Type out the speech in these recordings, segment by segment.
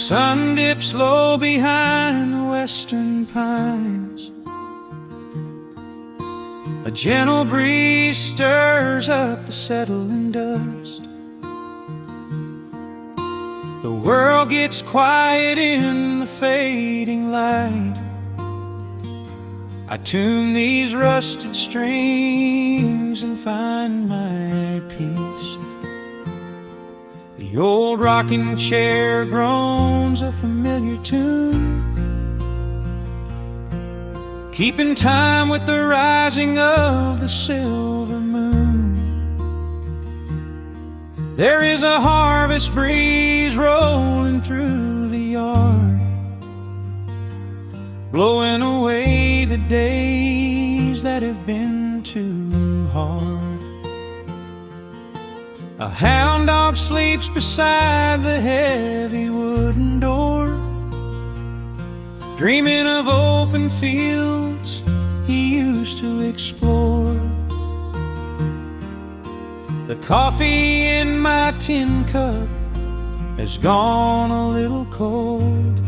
sun dips low behind the western pines. A gentle breeze stirs up the settling dust. The world gets quiet in the fading light. I tune these rusted strings and find my peace. The old rocking chair groans a familiar tune, keeping time with the rising of the silver moon. There is a harvest breeze rolling through the yard, blowing away the days that have been too hard. A hound dog sleeps beside the heavy wooden door, dreaming of open fields he used to explore. The coffee in my tin cup has gone a little cold,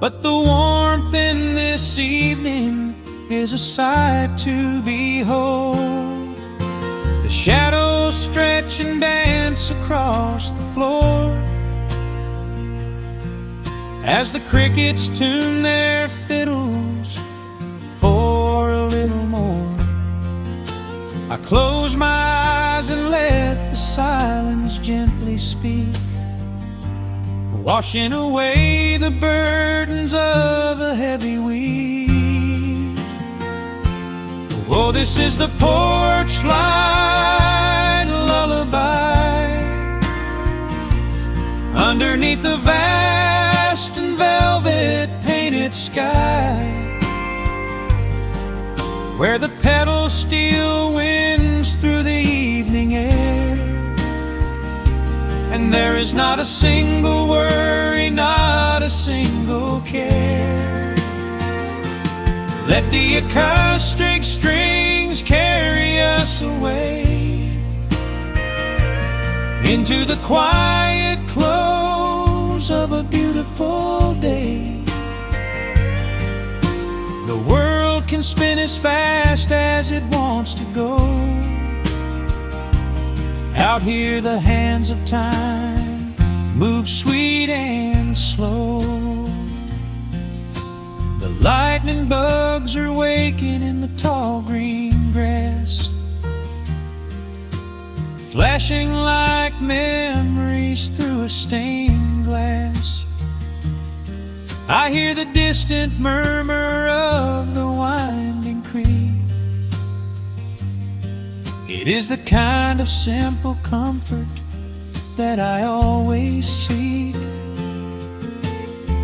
but the warmth in this evening is a sight to behold. The shadows stretch and dance across the floor as the crickets tune their fiddles for a little more. I close my eyes and let the silence gently speak, washing away the burdens of a heavy week. Oh, this is the porch light lullaby underneath the vast and velvet painted sky, where the pedal steel winds through the evening air, and there is not a single worry, not a single care. Let the acoustic strings carry us away into the quiet close of a beautiful day. The world can spin as fast as it wants to go. Out here the hands of time move sweet and slow. The lightning bugs are waking in the tall green grass, flashing like memories through a stained glass. I hear the distant murmur of the winding creek. It is the kind of simple comfort that I always seek.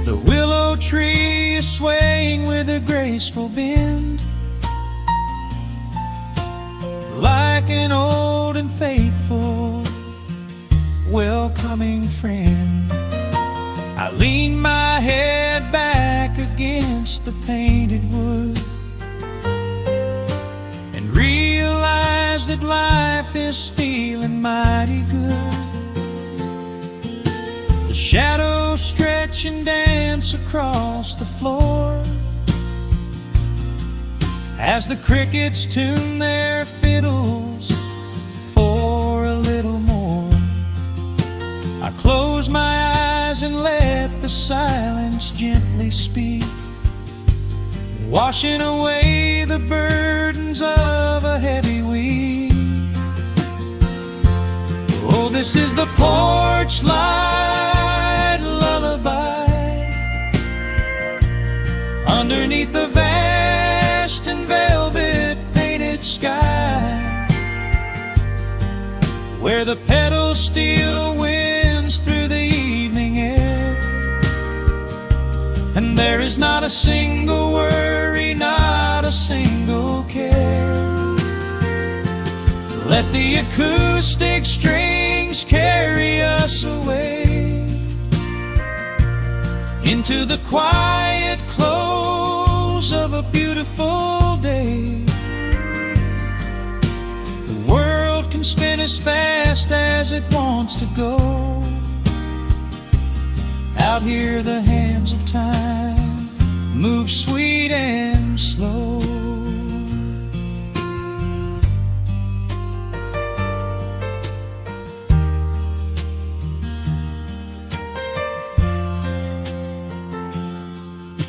The willow tree is swaying with a graceful bend, like an old and faithful welcoming friend. I lean my head back against the painted wood and realize that life is feeling mighty good. The shadows stretch and dance across the floor as the crickets tune their fiddles for a little more. I close my eyes and let the silence gently speak, washing away the burdens of a heavy week. Oh, this is the porch light lullaby underneath the vast and velvet painted sky, where the pedal steel winds through the evening air, and there is not a single worry, not a single care. Let the acoustic strings carry us away into the quiet close of a beautiful day. The world can spin as fast as it wants to go. Out here the hands of time move sweet and slow.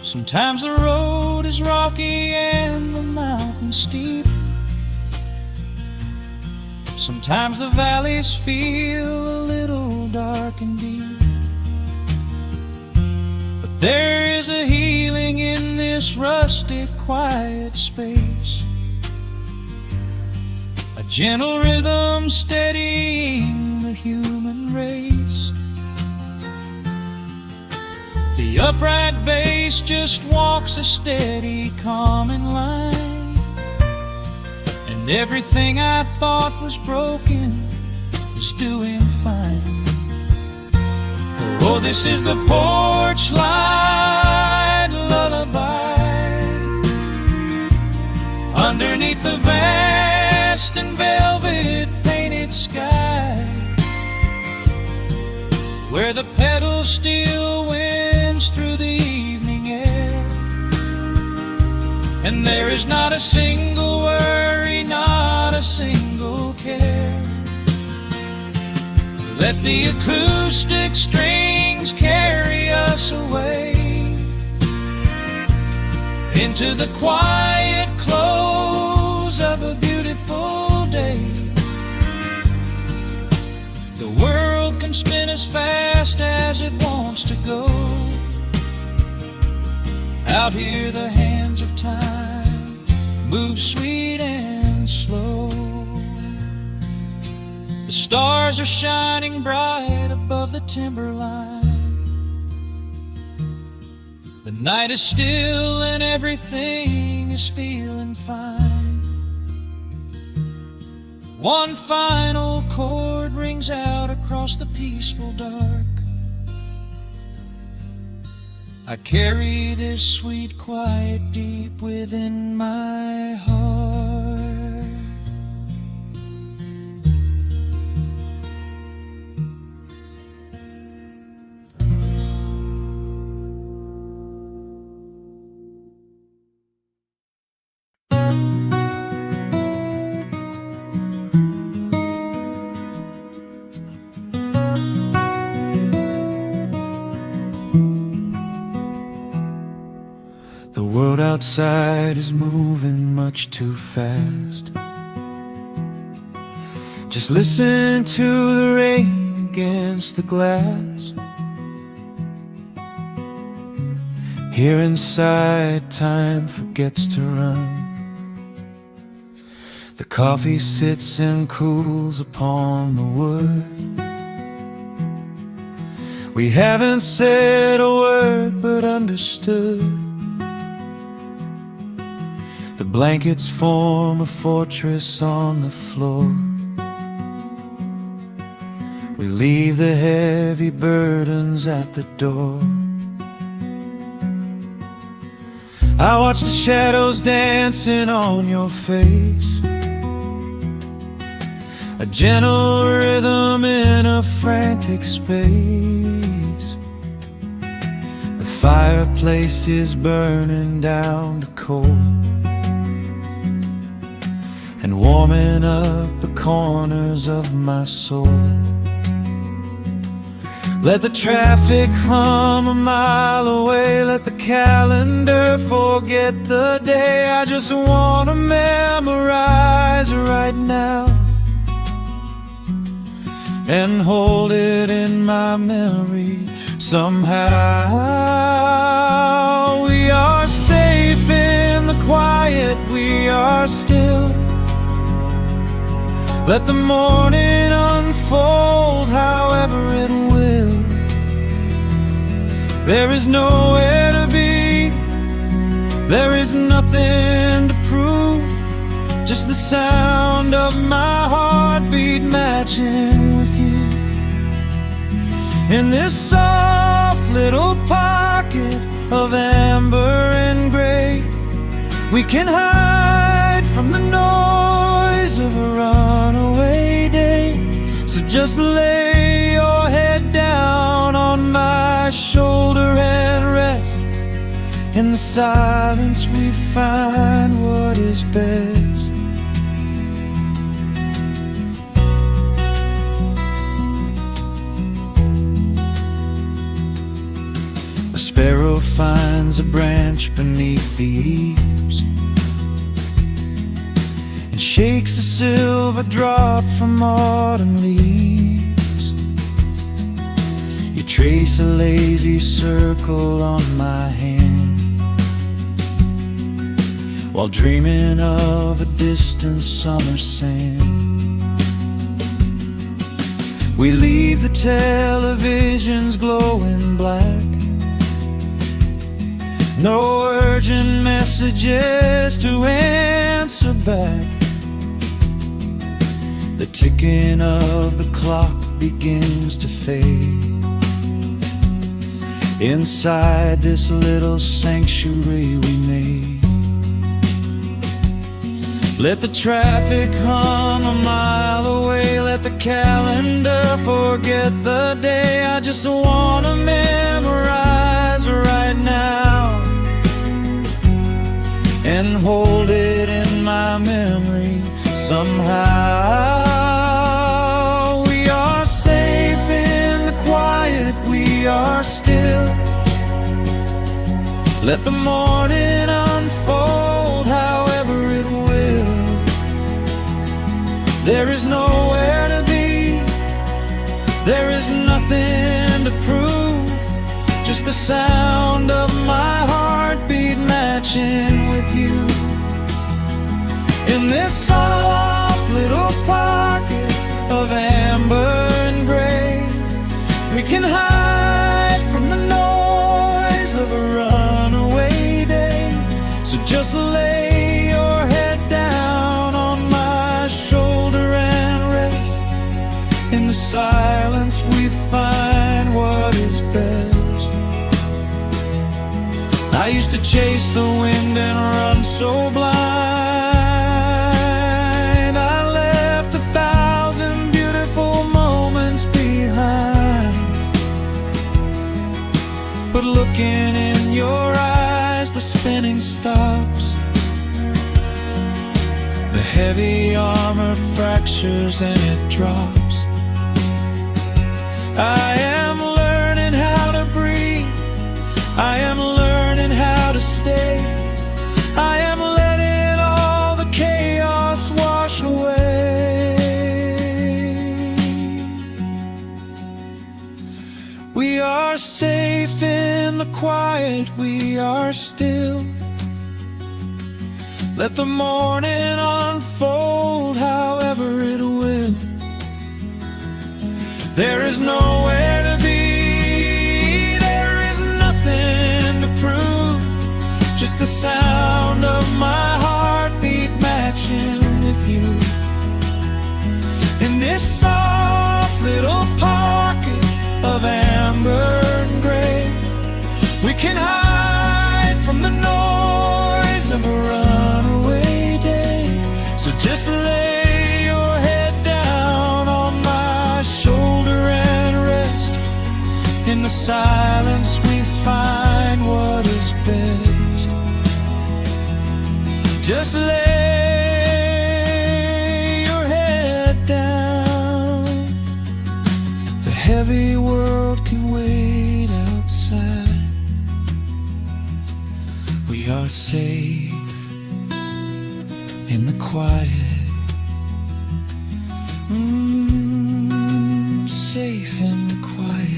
Sometimes the road is rocky and the mountain steep. Sometimes the valleys feel a little dark and deep. But there is a healing in this rustic, quiet space, a gentle rhythm steadying the human race. The upright bass just walks a steady, calming line, and everything I thought was broken is doing fine. Oh, this is the porch light lullaby underneath the vast and velvet painted sky, where the pedals still winds through the evening air, and there is not a single worry, not a single care. Let the acoustic strings carry us away into the quiet close of a beautiful day. The world can spin as fast as it wants to go. Out here the hands of time move sweet and slow. The stars are shining bright above the timberline. The night is still and everything is feeling fine. One final chord rings out across the peaceful dark. I carry this sweet quiet deep within my heart. The world outside is moving much too fast. Just listen to the rain against the glass. Here inside, time forgets to run. The coffee sits and cools upon the wood. We haven't said a word but understood. The blankets form a fortress on the floor. We leave the heavy burdens at the door. I watch the shadows dancing on your face, a gentle rhythm in a frantic space. The fireplace is burning down to coal and warming up the corners of my soul. Let the traffic hum a mile away, let the calendar forget the day. I just want to memorize right now and hold it in my memory somehow. We are safe in the quiet, we are still. Let the morning unfold however it will. There is nowhere to be, there is nothing to prove, just the sound of my heartbeat matching with you. In this soft little pocket of amber and gray, we can hide from the noise of a runaway day. So just lay your head down on my shoulder In the silence we find what is best. A sparrow finds a branch beneath the eaves and shakes a silver drop from autumn leaves. You trace a lazy circle on my hand while dreaming of a distant summer sand. We leave the televisions glowing black, no urgent messages to answer back. The ticking of the clock begins to fade. Inside this little sanctuary we made, let the traffic hum a mile away, let the calendar forget the day. I just wanna memorize right now and hold it in my memory somehow. We are safe in the quiet, we are still. Let the morning unfold however it will. There is nowhere to be, there is nothing to prove, just the sound of my heartbeat matching with you. In this soft little pocket of amber and gray, we can hide from the noise of a runaway day. So just lay your head down on my shoulder and rest. In the silence we find what is best. I used to chase the wind and run so blind. I left 1,000 beautiful moments behind. But looking in your eyes, the spinning stops. The heavy armor fractures and it drops. I am learning how to breathe, I am learning how to stay. I am letting all the chaos wash away. We are safe in the quiet, we are still. Let the morning unfold however it will. There is nowhere to be, there is nothing to prove, just the sound of my heartbeat matching with you. In this soft little pocket of amber and gray, we can hide from the noise of a runaway day. So just lay your head down on my shoulder and rest. In the silence we find what is best. Just lay your head down. The heavy world can wait outside. We are safe in the quiet. Safe in the quiet.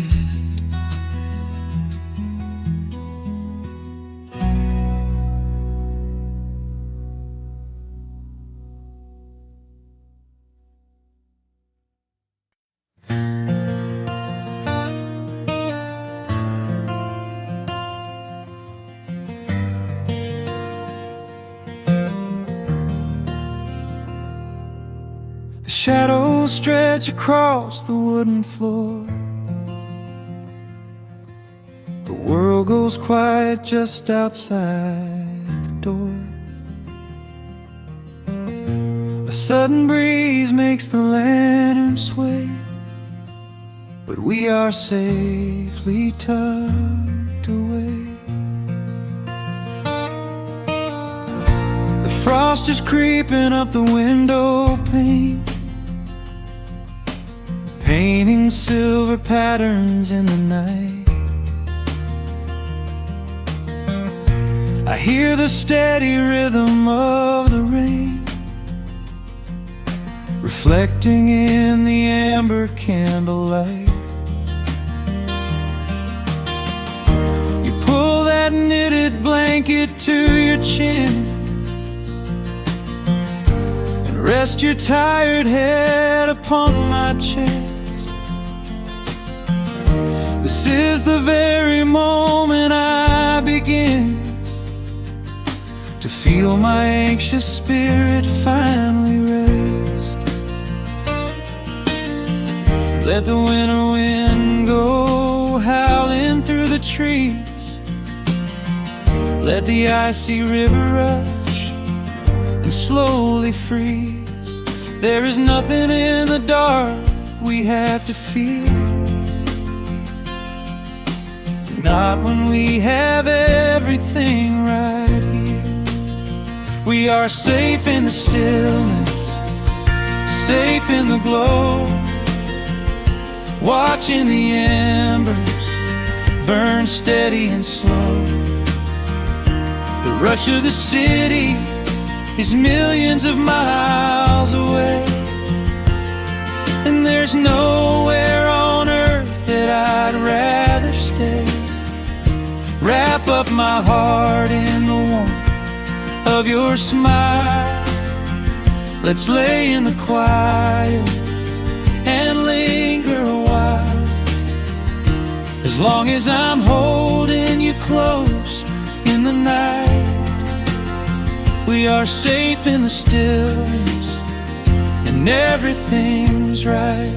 The shadows stretch across the wooden floor. The world goes quiet just outside the door. A sudden breeze makes the lantern sway, but we are safely tucked away. frost is creeping up the window pane, painting silver patterns in the night. I hear the steady rhythm of the rain, reflecting in the amber candlelight. You pull that knitted blanket to your chin and rest your tired head upon my chest. This is the very moment I begin to feel my anxious spirit finally rest. Let the winter wind go howling through the trees, let the icy river rush and slowly freeze. There is nothing in the dark we have to fear, not when we have everything right here. We are safe in the stillness, safe in the glow, watching the embers burn steady and slow. The rush of the city is millions of miles away, and there's nowhere on earth that I'd rather stay. Wrap up my heart in the warmth of your smile. Let's lay in the quiet and linger a while. As long as I'm holding you close in the night, we are safe in the stillness and everything's right.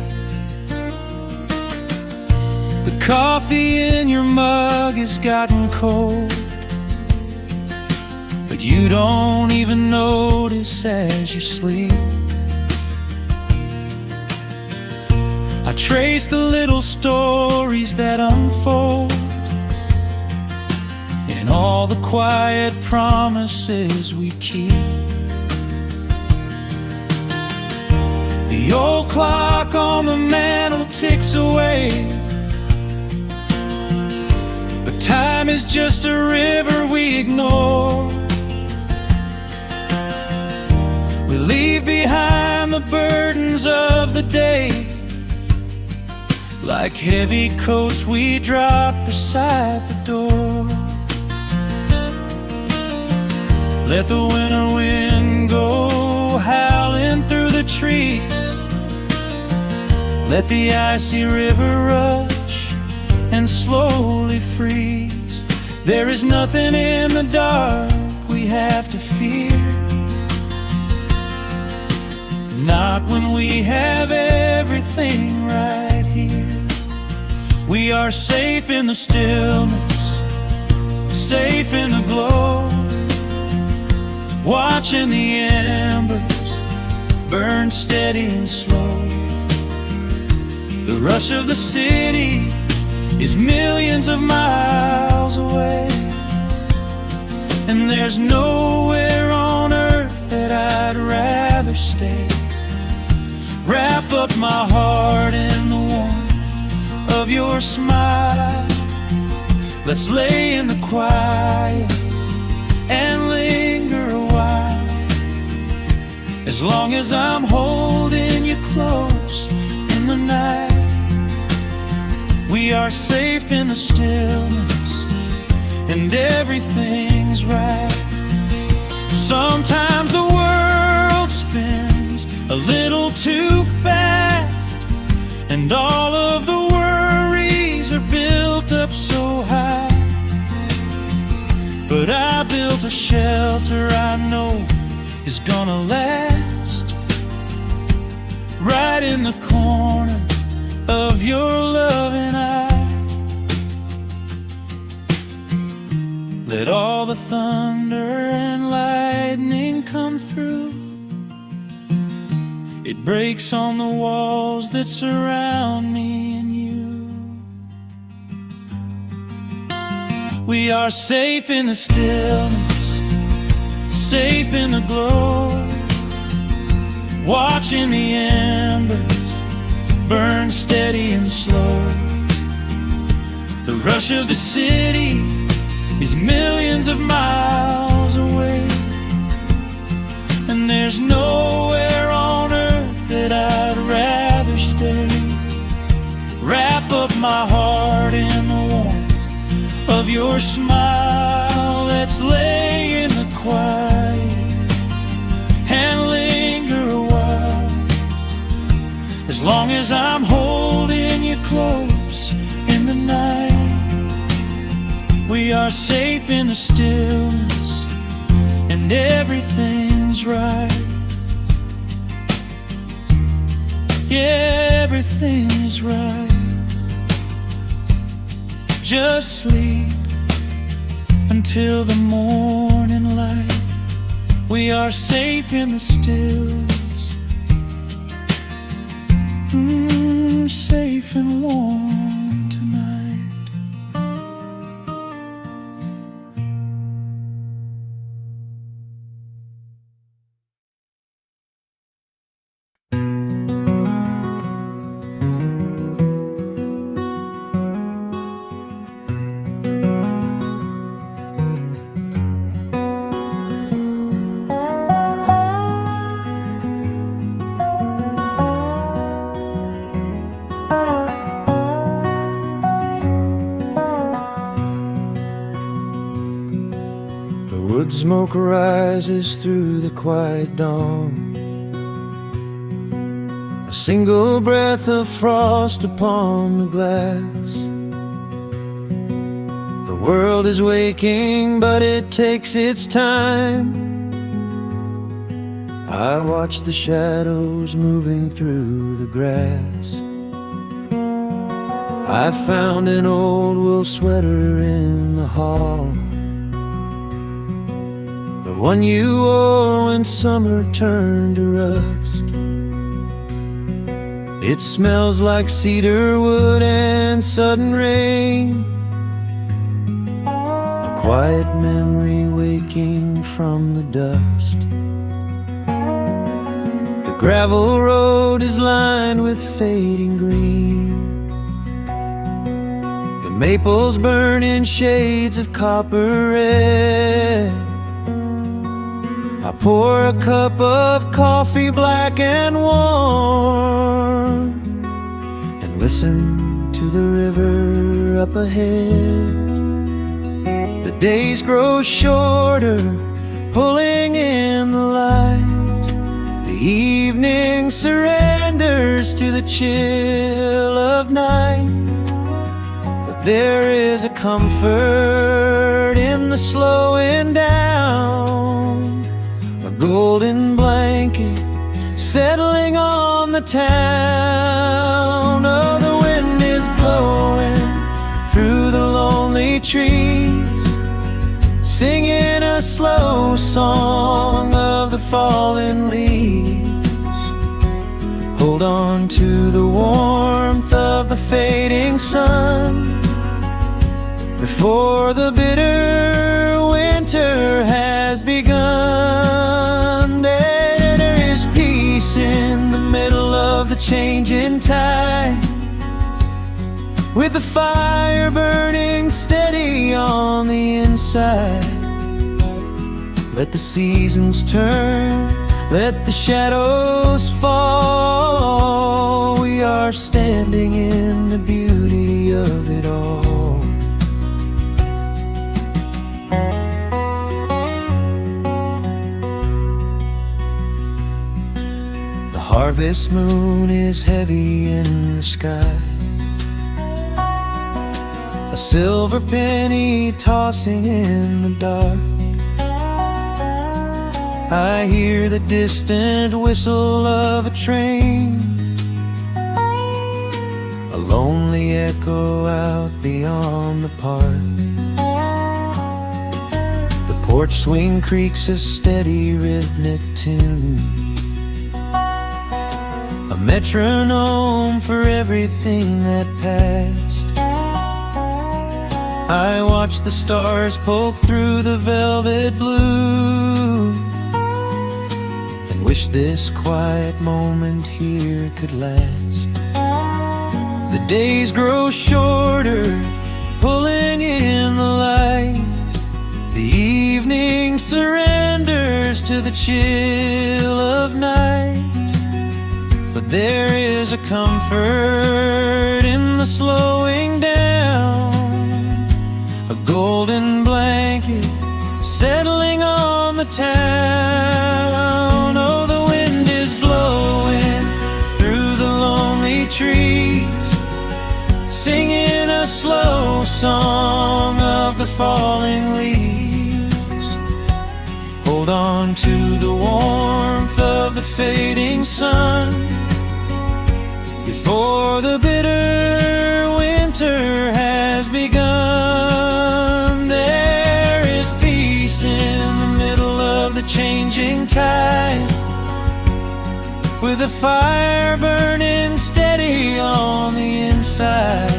The coffee in your mug has gotten cold, but you don't even notice as you sleep. I trace the little stories that unfold in all the quiet promises we keep. The old clock on the mantle ticks away, but time is just a river we ignore. We leave behind the burdens of the day, like heavy coats we drop beside the door. Let the winter wind go howling through the trees, let the icy river rush and slowly freeze. There is nothing in the dark we have to fear, not when we have everything right here. We are safe in the stillness, safe in the glow, watching the embers burn steady and slow. The rush of the city is millions of miles away, and there's nowhere on earth that I'd rather stay. Wrap up my heart in the warmth of your smile. Let's lay in the quiet and linger a while. As long as I'm holding you close in the night, we are safe in the stillness and everything's right. Sometimes the world spins a little too fast, and all of the worries are built up so high. But I built a shelter I know is gonna last, right in the corner of your loving eye. Let all the thunder and lightning come through, it breaks on the walls that surround me and you. We are safe in the stillness, safe in the glow, watching the embers burn steady and slow. The rush of the city is millions of miles away, and there's nowhere on earth that I'd rather stay. Wrap up my heart in the warmth of your smile. Let's lay in the quiet and linger a while. As long as I'm holding you close in the night, we are safe in the stillness, and everything's right. Yeah, everything's right. Just sleep until the morning light. We are safe in the stillness, safe and warm tonight. Wood smoke rises through the quiet dawn, a single breath of frost upon the glass. The world is waking, but it takes its time. I watch the shadows moving through the grass. I found an old wool sweater in the hall, the one you wore when summer turned to rust. It smells like cedar wood and sudden rain, a quiet memory waking from the dust. The gravel road is lined with fading green, the maples burn in shades of copper red. I pour a cup of coffee black and warm, and listen to the river up ahead. The days grow shorter, pulling in the light. The evening surrenders to the chill of night. But there is a comfort in the slowing down, a golden blanket settling on the town. Oh, the wind is blowing through the lonely trees, singing a slow song of the fallen leaves. Hold on to the warmth of the fading sun before the bitter winter has begun. There is peace in the middle of the changing tide, with the fire burning steady on the inside. Let the seasons turn, let the shadows fall. We are standing in the beauty of it all. The harvest moon is heavy in the sky, a silver penny tossing in the dark. I hear the distant whistle of a train, a lonely echo out beyond the park. The porch swing creaks a steady rhythmic tune, a metronome for everything that passed. I watch the stars poke through the velvet blue and wish this quiet moment here could last. The days grow shorter, pulling in the light. The evening surrenders to the chill of night. But there is a comfort in the slowing down, a golden blanket settling on the town. Oh, the wind is blowing through the lonely trees, singing a slow song of the falling leaves. Hold on to the warmth of the fading sun before the bitter winter has begun. There is peace in the middle of the changing tide, with a fire burning steady on the inside.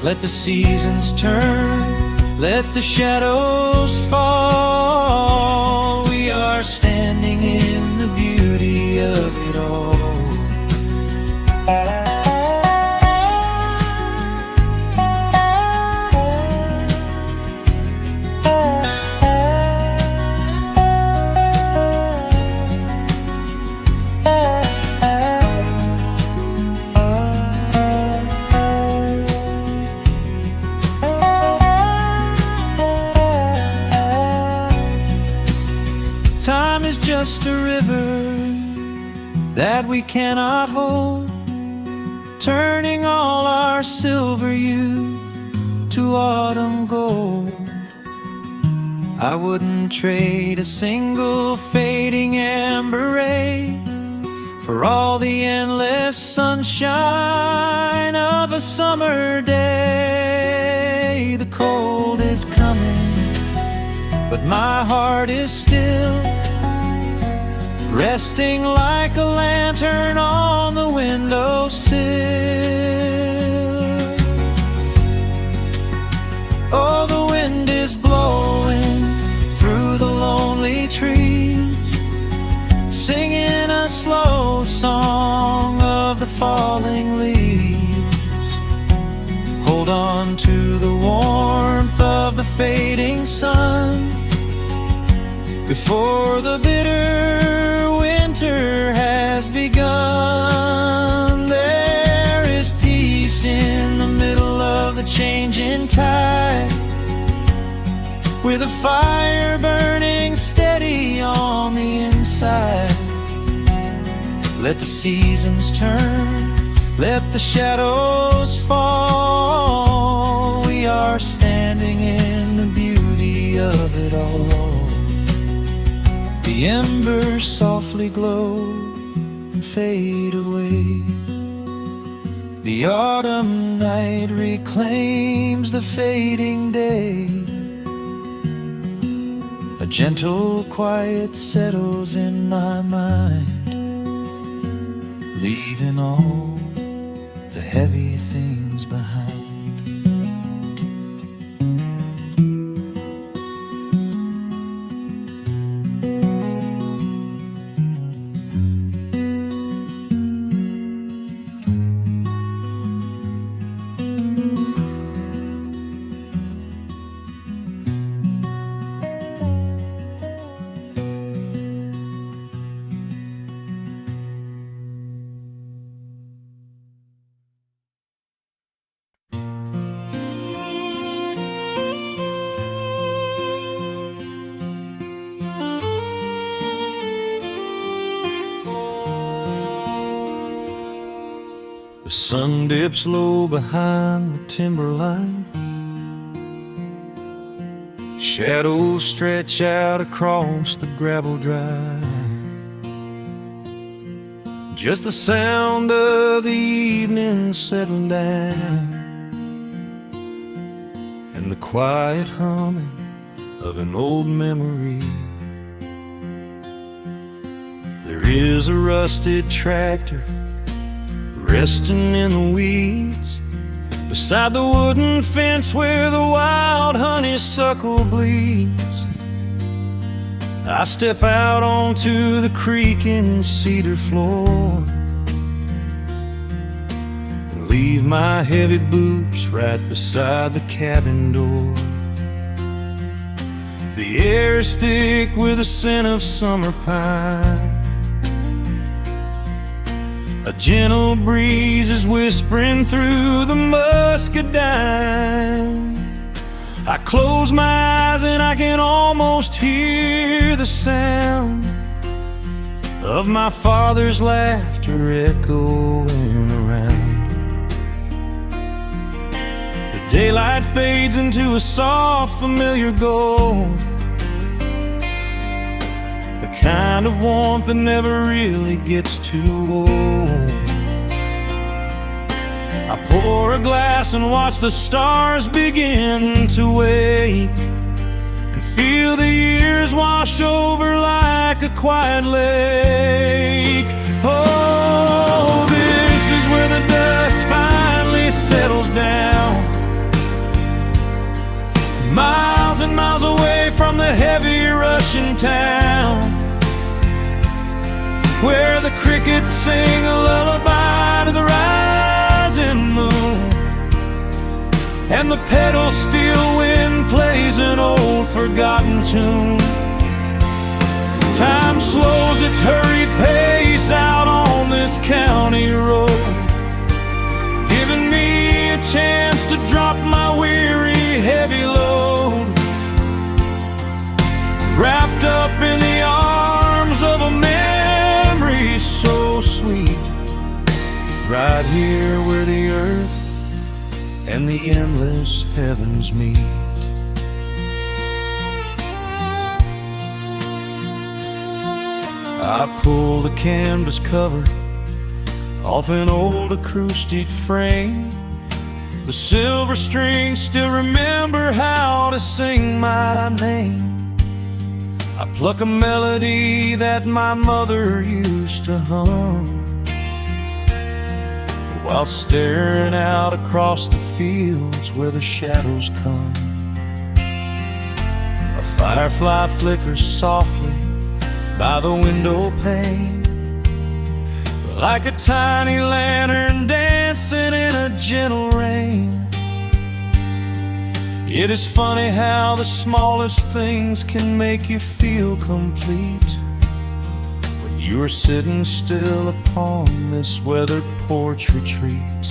Let the seasons turn, let the shadows fall. We are standing in the beauty of it all. Time is just a river that we cannot hold, turning all our silver youth to autumn gold. I wouldn't trade a single fading amber ray for all the endless sunshine of a summer day. The cold is coming, but my heart is still resting like a lantern on the windowsill. Oh, the wind is blowing through the lonely trees, singing a slow song of the falling leaves. Hold on to the warmth of the fading sun before the bitter winter has begun. There is peace in the middle of the changing tide, with a fire burning steady on the inside. Let the seasons turn, let the shadows fall. We are standing in the beauty of it all. The embers softly glow and fade away. The autumn night reclaims the fading day. A gentle quiet settles in my mind, leaving all the heavy things behind. The sun dips low behind the timberline. Shadows stretch out across the gravel drive. Just the sound of the evening settling down, and the quiet humming of an old memory. There is a rusted tractor resting in the weeds beside the wooden fence where the wild honeysuckle bleeds. I step out onto the creaking cedar floor and leave my heavy boots right beside the cabin door. The air is thick with the scent of summer pine. A gentle breeze is whispering through the muscadine. I close my eyes and I can almost hear the sound of my father's laughter echoing around. The daylight fades into a soft, familiar gold, the kind of warmth that never really gets too old. I pour a glass and watch the stars begin to wake, and feel the years wash over like a quiet lake. Oh, this is where the dust finally settles down, miles and miles away from the heavy Russian town, where the crickets sing a lullaby to the rising moon, and the pedal steel wind plays an old forgotten tune. Time slows its hurried pace out on this county road, giving me a chance to drop my weary heavy load, wrapped up in the arms of a memory so sweet, right here where the earth and the endless heavens meet. I pull the canvas cover off an old acoustic frame. The silver strings still remember how to sing my name. I pluck a melody that my mother used to hum while staring out across the fields where the shadows come. A firefly flickers softly by the window pane, like a tiny lantern dancing in a gentle rain. It is funny how the smallest things can make you feel complete when you are sitting still upon this weathered porch retreat.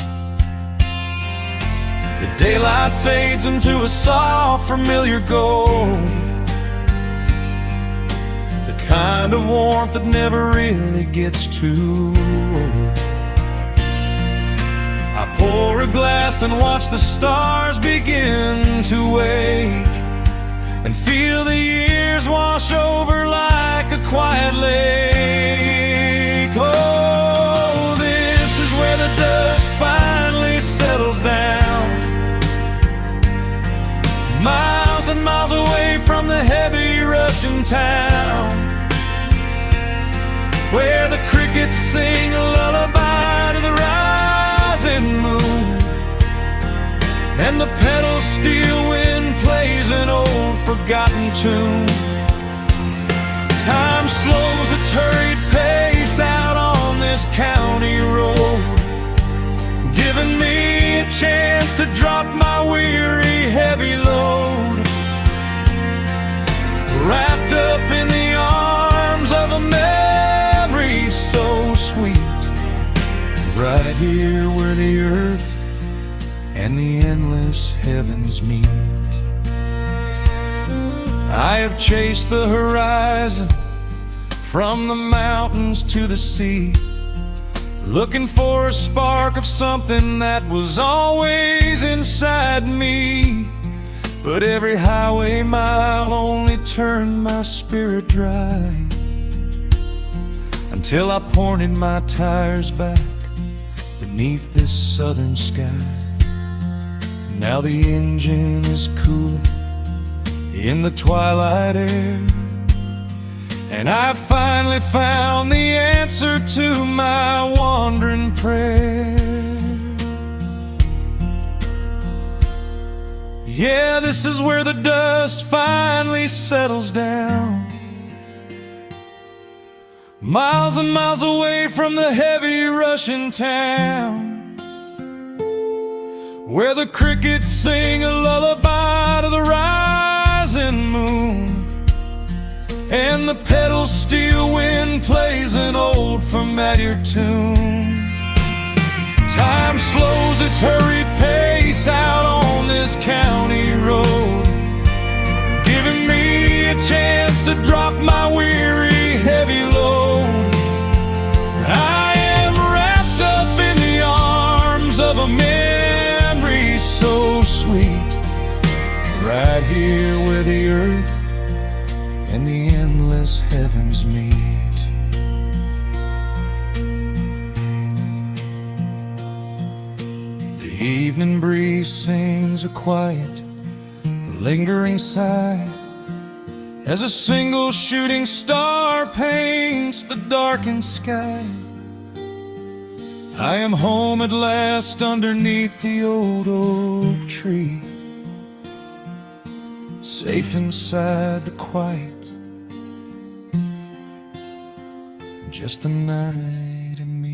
The daylight fades into a soft, familiar gold, the kind of warmth that never really gets too old. I pour a glass and watch the stars begin to wake, and feel the years wash over like a quiet lake. Oh, this is where the dust finally settles down, miles and miles away from the heavy Russian town, where the crickets sing a lullaby to the rising moon, and the pedal steel wind plays an old forgotten tune. Time slows its hurried pace out on this county road, giving me a chance to drop my weary heavy load, wrapped up in the arms of a memory so sweet, right here where the earth and the endless heavens meet. I have chased the horizon from the mountains to the sea, looking for a spark of something that was always inside me. But every highway mile only turned my spirit dry, until I pointed my tires back beneath this southern sky. Now the engine is cooling in the twilight air, and I've finally found the answer to my wandering prayer. Yeah, this is where the dust finally settles down. Miles and miles away from the heavy Russian town, where the crickets sing a lullaby to the rising moon, and the pedal steel wind plays an old familiar tune. Time slows its hurried pace out on this county road, giving me a chance to drop my weary, heavy load. I am wrapped up in the arms of a memory so sweet, right here where the earth and the endless heavens meet. The evening breeze sings a quiet, lingering sigh as a single shooting star paints the darkened sky. I am home at last underneath the old oak tree, safe inside the quiet, just the night and me.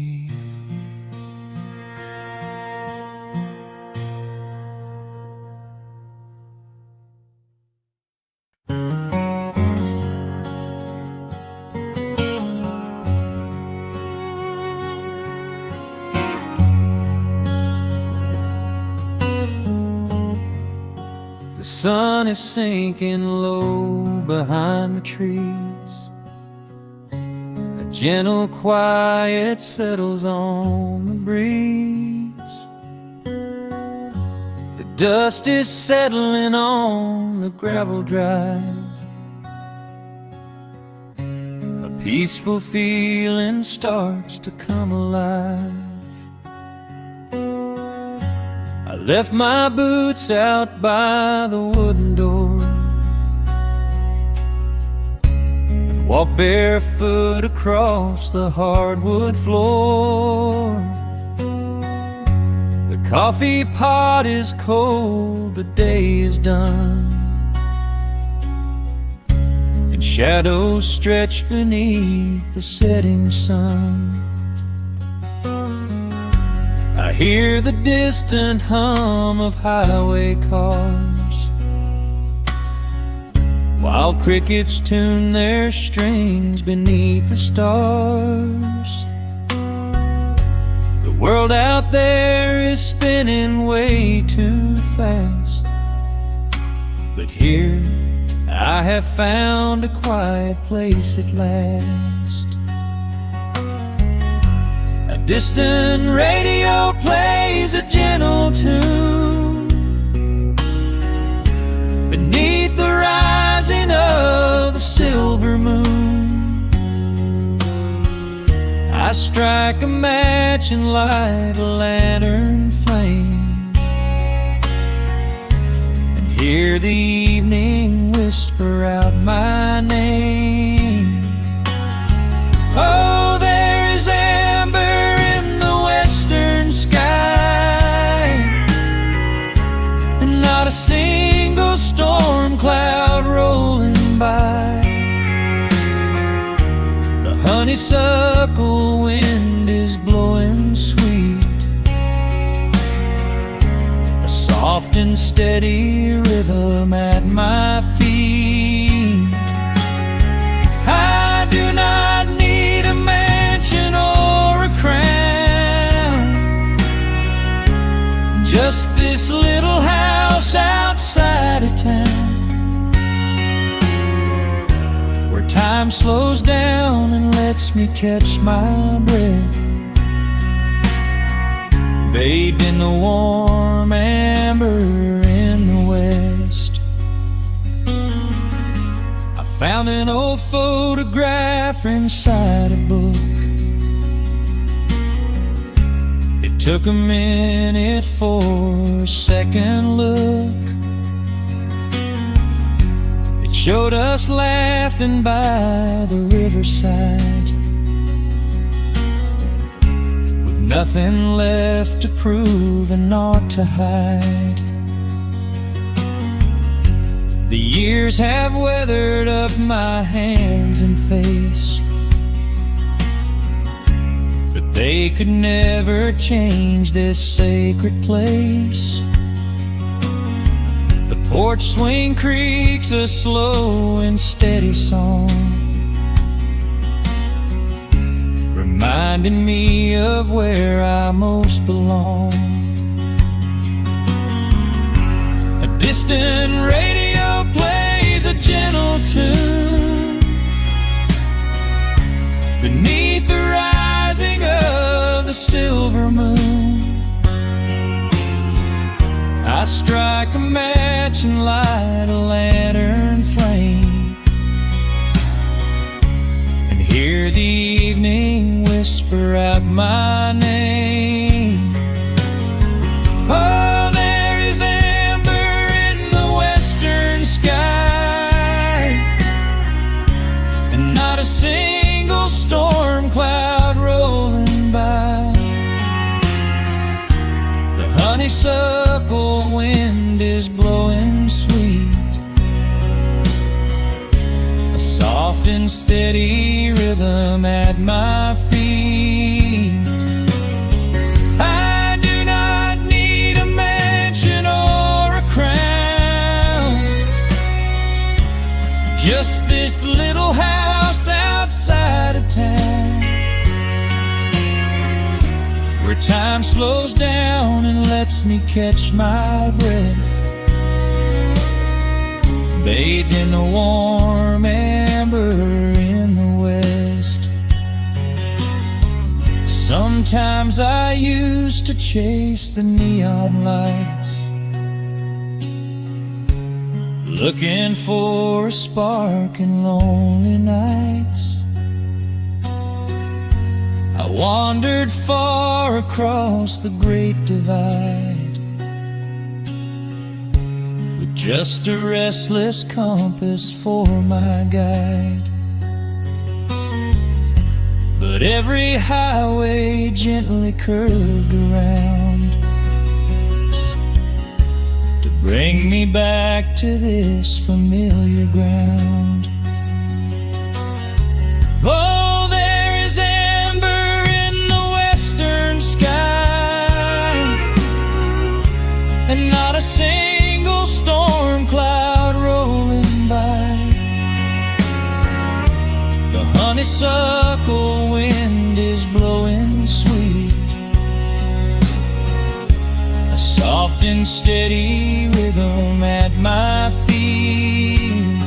The sun is sinking low behind the trees. A gentle quiet settles on the breeze. The dust is settling on the gravel drive. A peaceful feeling starts to come alive. I left my boots out by the wooden door and walked barefoot across the hardwood floor. The coffee pot is cold, the day is done, and shadows stretch beneath the setting sun. I hear the distant hum of highway cars, while crickets tune their strings beneath the stars. The world out there is spinning way too fast, but here I have found a quiet place at last. A distant radio plays a gentle tune beneath the rising of the silver moon. I strike a match and light a lantern flame, and hear the evening whisper out my name. Oh, there is amber in the western sky, and not a single storm cloud rolling by. The honeysuckle wind is blowing sweet, a soft and steady rhythm at my feet. I do not need a mansion or a crown, just this little house outside of town, where time slows down and lets me catch my breath, bathed in the warm amber in the west. I found an old photograph inside a book. It took a minute for a second look. It showed us laughing by the riverside, with nothing left to prove and naught to hide. The years have weathered up my hands and face, but they could never change this sacred place. The porch swing creaks a slow and steady song, reminding me of where I most belong. A distant radio plays a gentle tune beneath the rising of the silver moon. I strike a match and light a lantern flame, and hear the evening whisper out my name. Oh, there is amber in the western sky, and not a single storm cloud rolling by. The honeysuckle wind is blowing sweet, a soft and steady rhythm at my feet. I do not need a mansion or a crown, just this little house outside of town, where time slows down and lets me catch my breath, bathed in the warm amber in the west. Sometimes I used to chase the neon lights, looking for a spark in lonely nights. I wandered far across the great divide, with just a restless compass for my guide. But every highway gently curved around to bring me back to this familiar ground. Oh, there is amber in the western sky, and not a single storm cloud rolling by. The honeysuckle wind is blowing sweet, a soft and steady rhythm at my feet.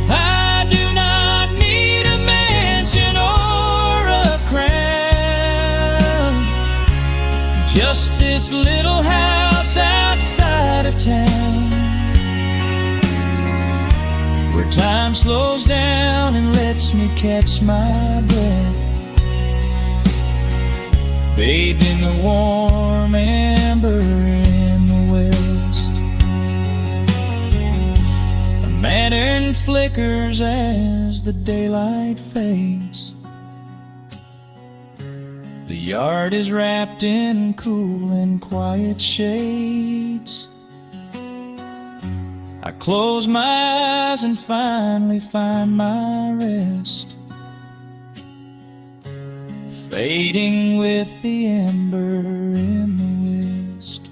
I do not need a mansion or a crown, just this little house outside of town, where time slows down and lets me catch my breath, bathed in the warm amber in the west. A lantern flickers as the daylight fades. The yard is wrapped in cool and quiet shades. I close my eyes and finally find my rest, fading with the ember in the west.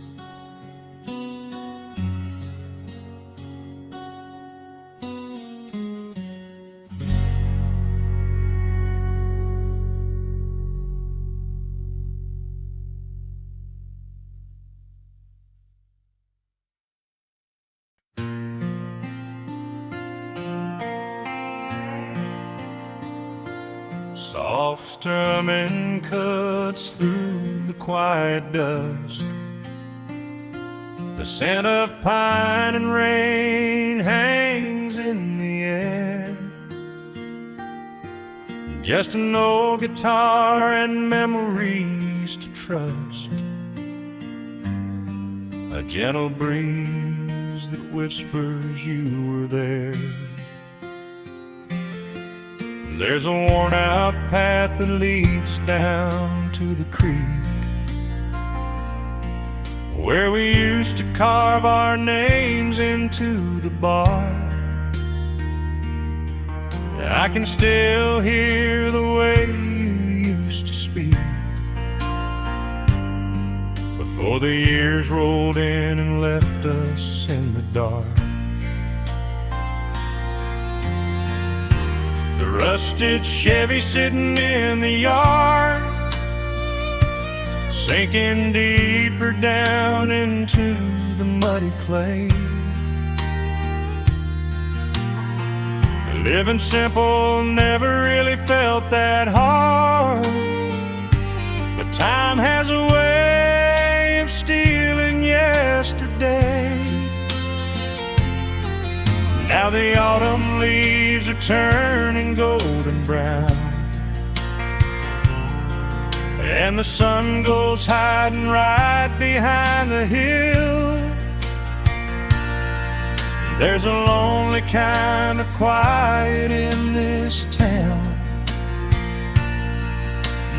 Soft strumming cuts through the quiet dusk. The scent of pine and rain hangs in the air. Just an old guitar and memories to trust. A gentle breeze that whispers you were there. There's a worn-out path that leads down to the creek, where we used to carve our names into the bar. I can still hear the way you used to speak before the years rolled in and left us in the dark. The rusted Chevy sitting in the yard, sinking deeper down into the muddy clay. Living simple never really felt that hard, but time has a way of stealing yesterday. Now the autumn leaves are turning golden brown, and the sun goes hiding right behind the hill. There's a lonely kind of quiet in this town,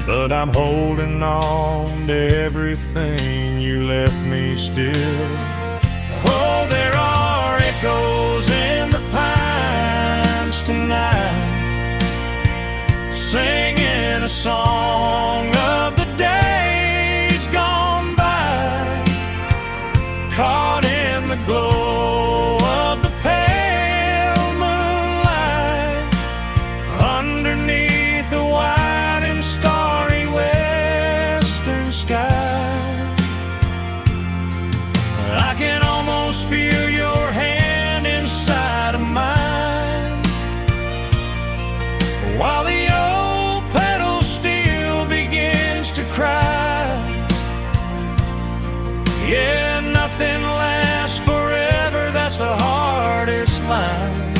but I'm holding on to everything you left me still. Oh, there are echoes in the pines tonight, singing a song of the days gone by, caught in the glow of the pale moonlight, underneath the wide and starry western sky. I can almost feel your hand inside of mine, while the old pedal steel begins to cry. Yeah, nothing lasts forever, that's the hardest line,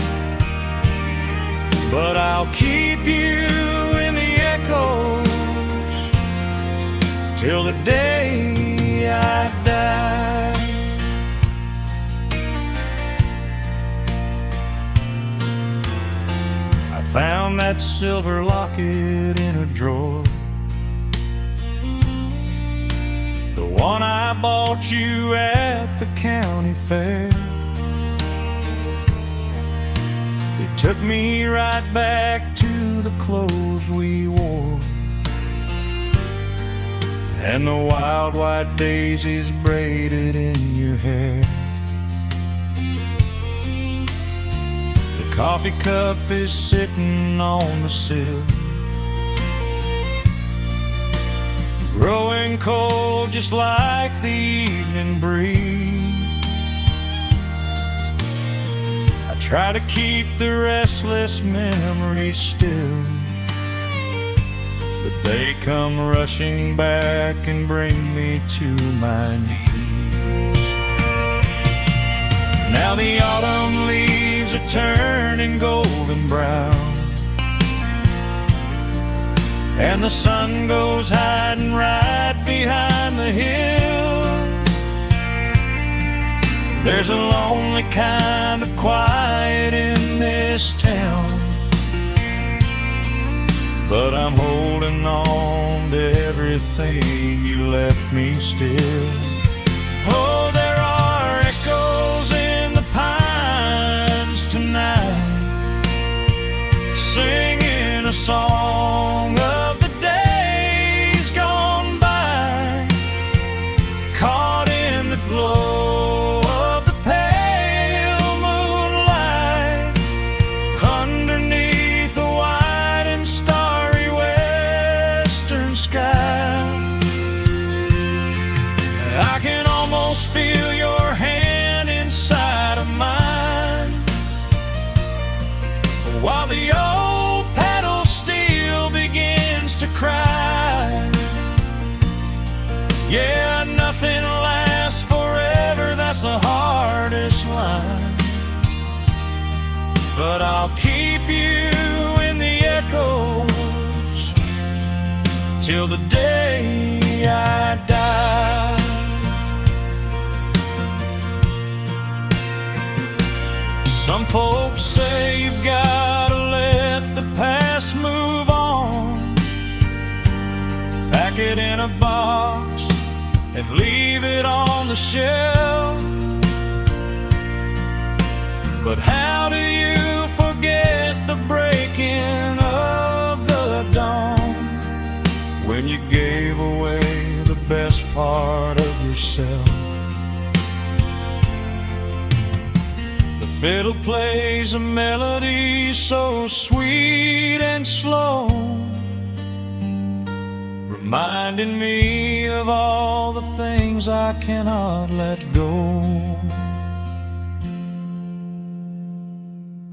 but I'll keep you in the echoes till the day I die. I found that silver locket in a drawer, the one I bought you at the county fair. It took me right back to the clothes we wore, and the wild white daisies braided in your hair. The coffee cup is sitting on the sill, growing cold just like the evening breeze. I try to keep the restless memories still, but they come rushing back and bring me to my knees. Now the autumn leaves are turning golden brown, and the sun goes hiding right behind the hill. There's a lonely kind of quiet in this town, but I'm holding on to everything you left me still. Oh, there are echoes in the pines tonight, singing a song of the days gone by, caught in the glow of the pale moonlight, underneath the wide and starry western sky. I can almost feel your hand inside of mine, while the old pedal steel begins to cry. Yeah, nothing lasts forever, that's the hardest line, but I'll keep you in the echoes till the day I die. Some folks say you've got to let the past move on, pack it in a box and leave it on on the shelf. But how do you forget the breaking of the dawn, when you gave away the best part of yourself? The fiddle plays a melody so sweet and slow, reminding me of all the things I cannot let go.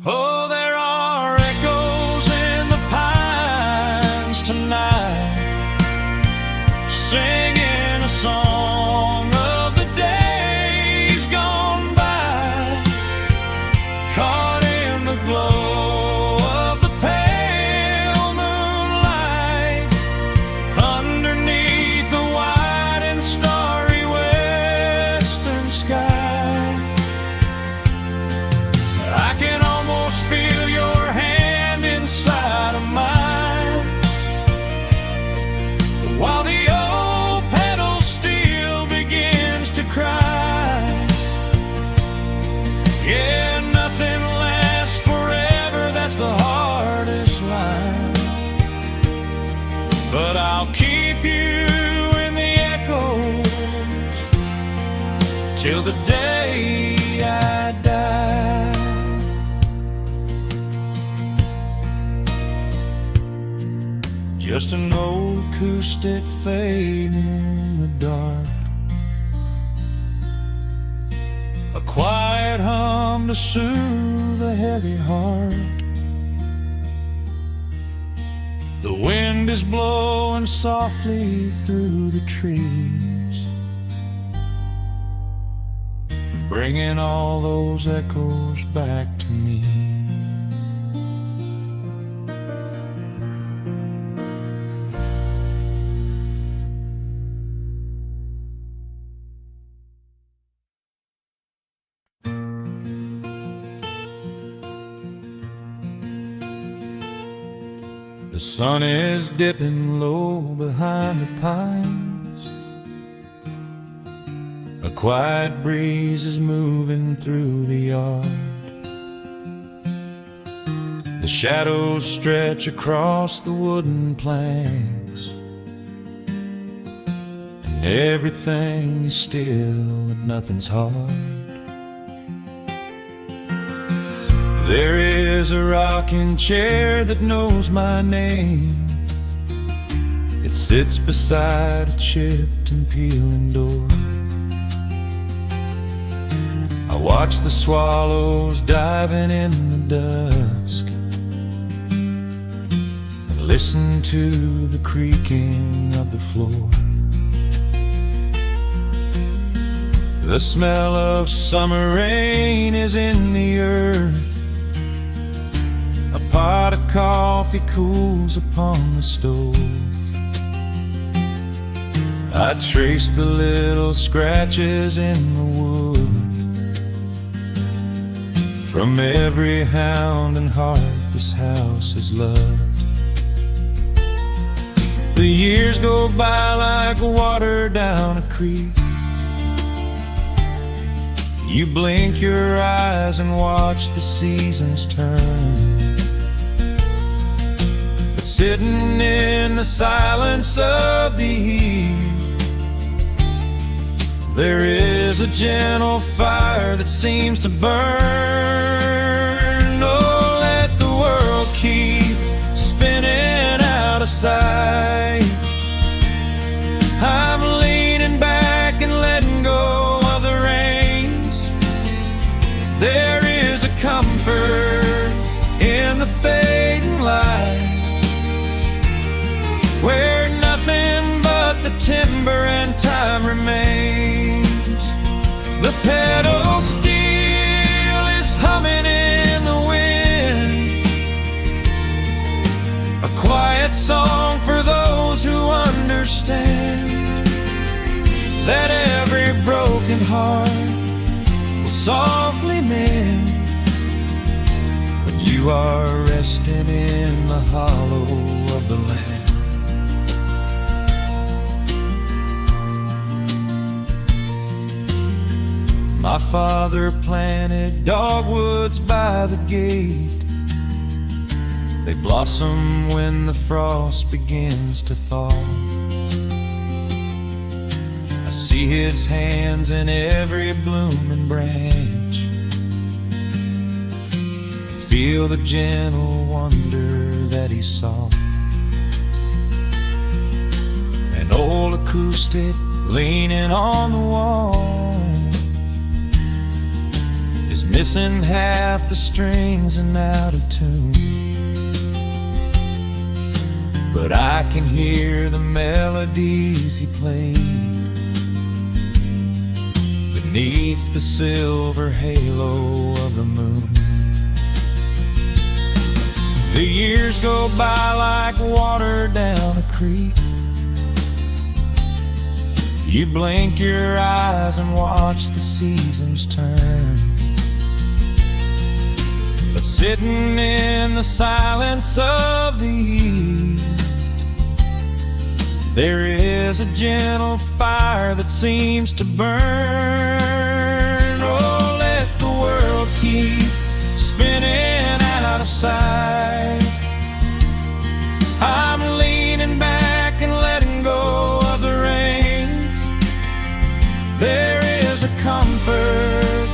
Oh, there are echoes in the pines tonight, singing a song of the days gone by, caught in the glow of the pale moonlight, underneath the wide and starry western sky. I can almost feel your hand inside of mine, while the old pedal steel begins to cry. Yeah, nothing lasts forever, that's the hardest line. But I'll keep you in the echoes till the day I die. Just an old acoustic fading in the dark, a quiet hum to soothe a heavy heart. The wind is blowing softly through the trees, bringing all those echoes back to me. The sun is dipping low behind the pines, a quiet breeze is moving through the yard. The shadows stretch across the wooden planks, and everything is still and nothing's hard. There is a rocking chair that knows my name. It sits beside a chipped and peeling door. I watch the swallows diving in the dusk, and listen to the creaking of the floor. The smell of summer rain is in the earth, a pot of coffee cools upon the stove. I trace the little scratches in the wood from every hound and heart this house has loved. The years go by like water down a creek. You blink your eyes and watch the seasons turn, but sitting in the silence of the eve, there is a gentle fire that seems to burn. Oh, let the world keep spinning out of sight. I'm leaning back and letting go of the reins. There is a comfort in the fading light, where nothing but the timber and time remains. The pedal steel is humming in the wind, a quiet song for those who understand that every broken heart will softly mend when you are resting in the hollow of the land. My father planted dogwoods by the gate. They blossom when the frost begins to thaw. I see his hands in every blooming branch, and feel the gentle wonder that he saw. An old acoustic leaning on the wall is missing half the strings and out of tune, but I can hear the melodies he played beneath the silver halo of the moon. The years go by like water down a creek. You blink your eyes and watch the seasons turn, but sitting in the silence of the eve, there is a gentle fire that seems to burn. Oh, let the world keep spinning out of sight. I'm leaning back and letting go of the reins. There is a comfort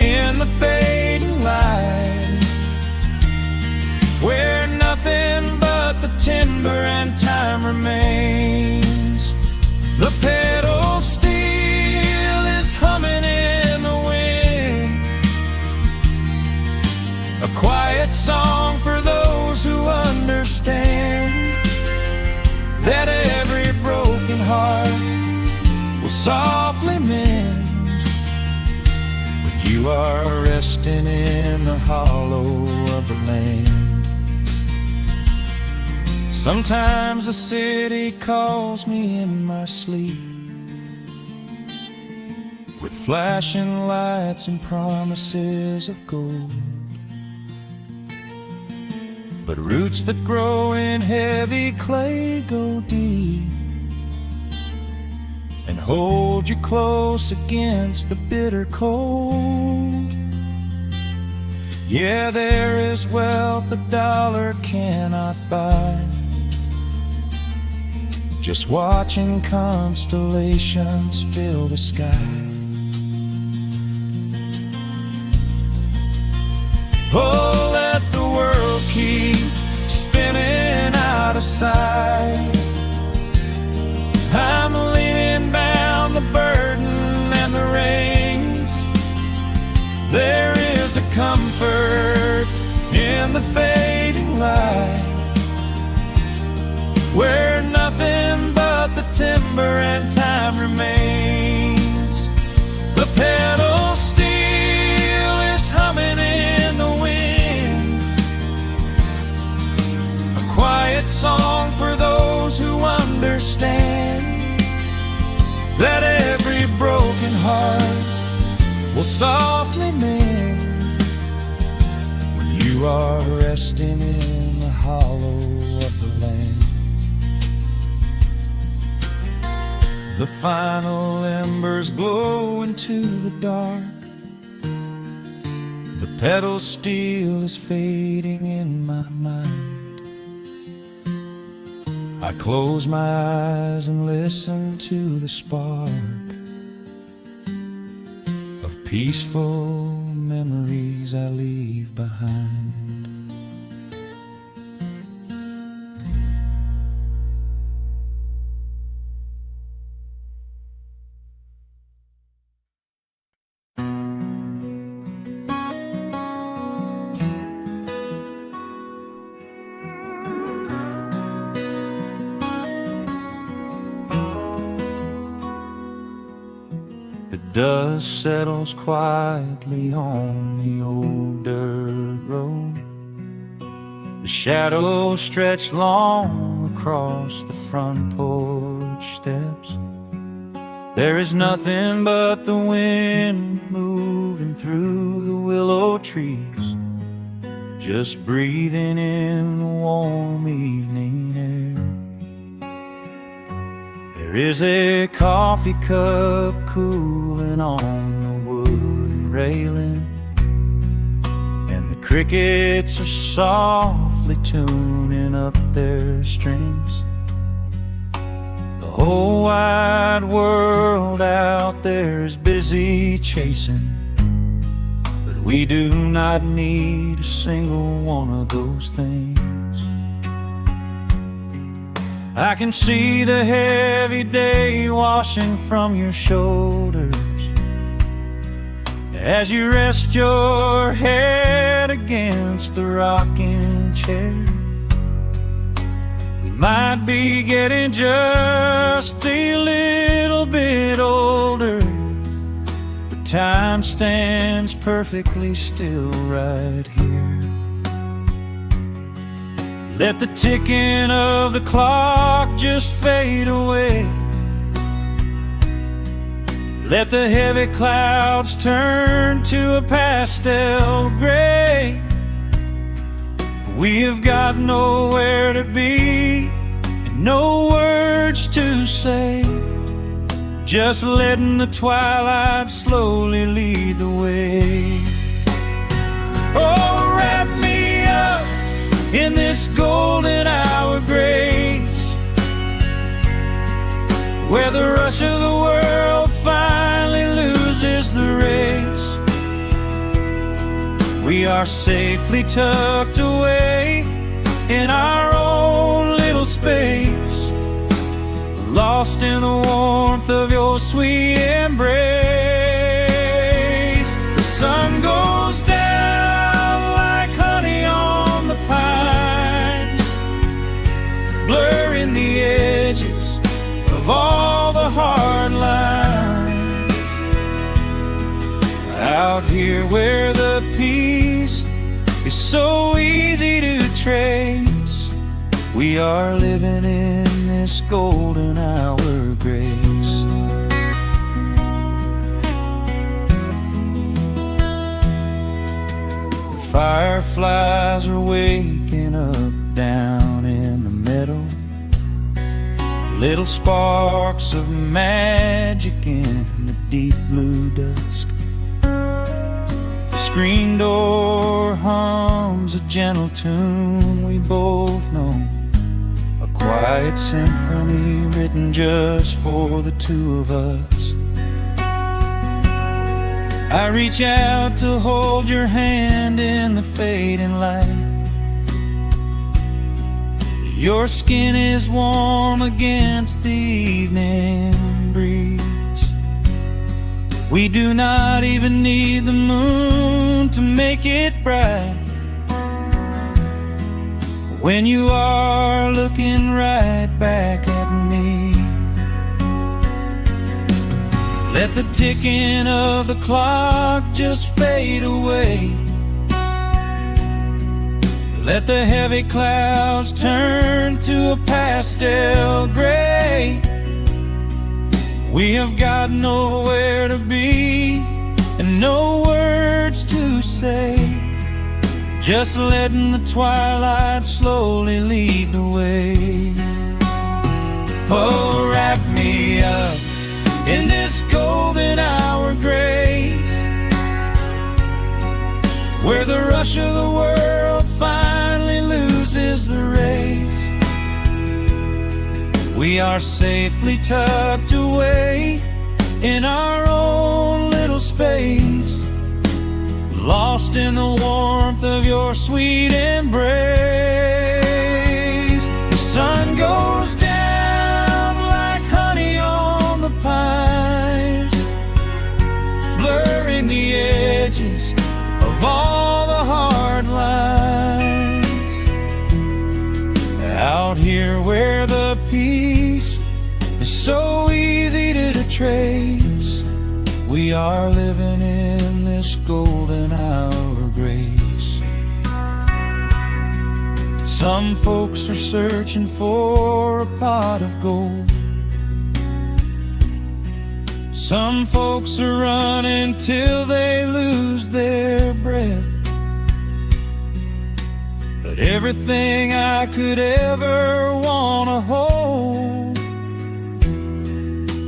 in the fading light, where nothing but the timber and time remains. The pedal steel is humming in the wind, a quiet song for those who understand that every broken heart will softly mend when you are resting in the hollow of the land. Sometimes the city calls me in my sleep, with flashing lights and promises of gold, but roots that grow in heavy clay go deep and hold you close against the bitter cold. Yeah, there is wealth a dollar cannot buy, just watching constellations fill the sky. Oh, let the world keep spinning out of sight. I'm leaning down the burden and the reins. There is a comfort in the fading light, where nothing but the timber and time remains. The pedal steel is humming in the wind, a quiet song for those who understand that every broken heart will softly mend when you are resting in the hollow of the land. The final embers glow into the dark. The pedal steel is fading in my mind. I close my eyes and listen to the spark of peaceful memories I leave behind. The dust settles quietly on the old dirt road. The shadows stretch long across the front porch steps. There is nothing but the wind moving through the willow trees, just breathing in the warm evening air. There is a coffee cup cooling on the wood railing, and the crickets are softly tuning up their strings. The whole wide world out there is busy chasing, but we do not need a single one of those things. I can see the heavy day washing from your shoulders as you rest your head against the rocking chair. We might be getting just a little bit older, but time stands perfectly still right here. Let the ticking of the clock just fade away. Let the heavy clouds turn to a pastel gray. We have got nowhere to be and no words to say, just letting the twilight slowly lead the way. Oh, wrap me up in this golden hour grace, where the rush of the world finally loses the race. We are safely tucked away in our own little space, lost in the warmth of your sweet embrace. The sun goes down like honey on the pines, blurring the edges of all the hard lines. Out here where the peace is so easy to trace, we are living in this golden hour grace. The fireflies are waking up down in the meadow, little sparks of magic in the deep blue dusk. The screen door hums a gentle tune we both know, a quiet symphony written just for the two of us. I reach out to hold your hand in the fading light. Your skin is warm against the evening breeze. We do not even need the moon to make it bright, when you are looking right back at me. Let the ticking of the clock just fade away. Let the heavy clouds turn to a pastel gray. We have got nowhere to be and no words to say, just letting the twilight slowly lead the way. Oh, wrap me up in this golden hour grace, where the rush of the world finally loses the race. We are safely tucked away in our own little space, lost in the warmth of your sweet embrace. The sun goes down like honey on the pines, blurring the edges of all the hard lines. Out here where the peace is so easy to trace, we are living in this golden hour grace. Some folks are searching for a pot of gold, some folks are running till they lose their breath. But everything I could ever want to hold,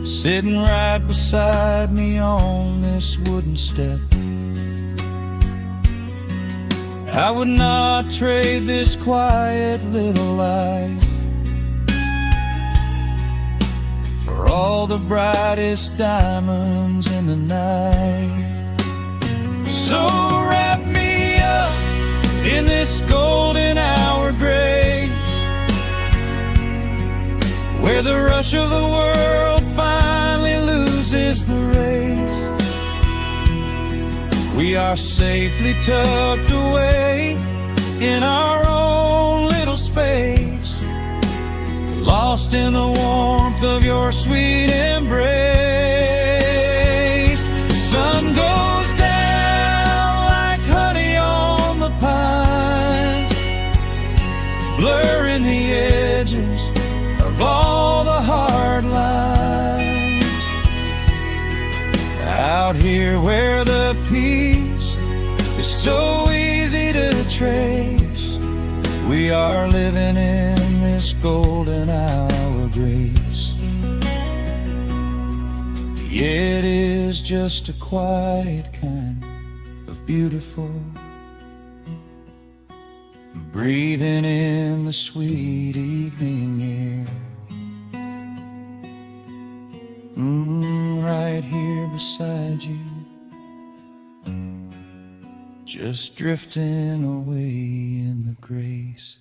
sitting right beside me on this wooden step. I would not trade this quiet little life for all the brightest diamonds in the night. So wrap me up in this golden hour grace, where the rush of the world finally loses the race. We are safely tucked away in our own little space, lost in the warmth of your sweet embrace. The sun goes down like honey on the pines, blurring the edges of all the hard lines. Out here where the peace is so easy to trace, we are living in this golden hour grace. It is just a quiet kind of beautiful, breathing in the sweet evening air. Right here beside you, just drifting away in the grace.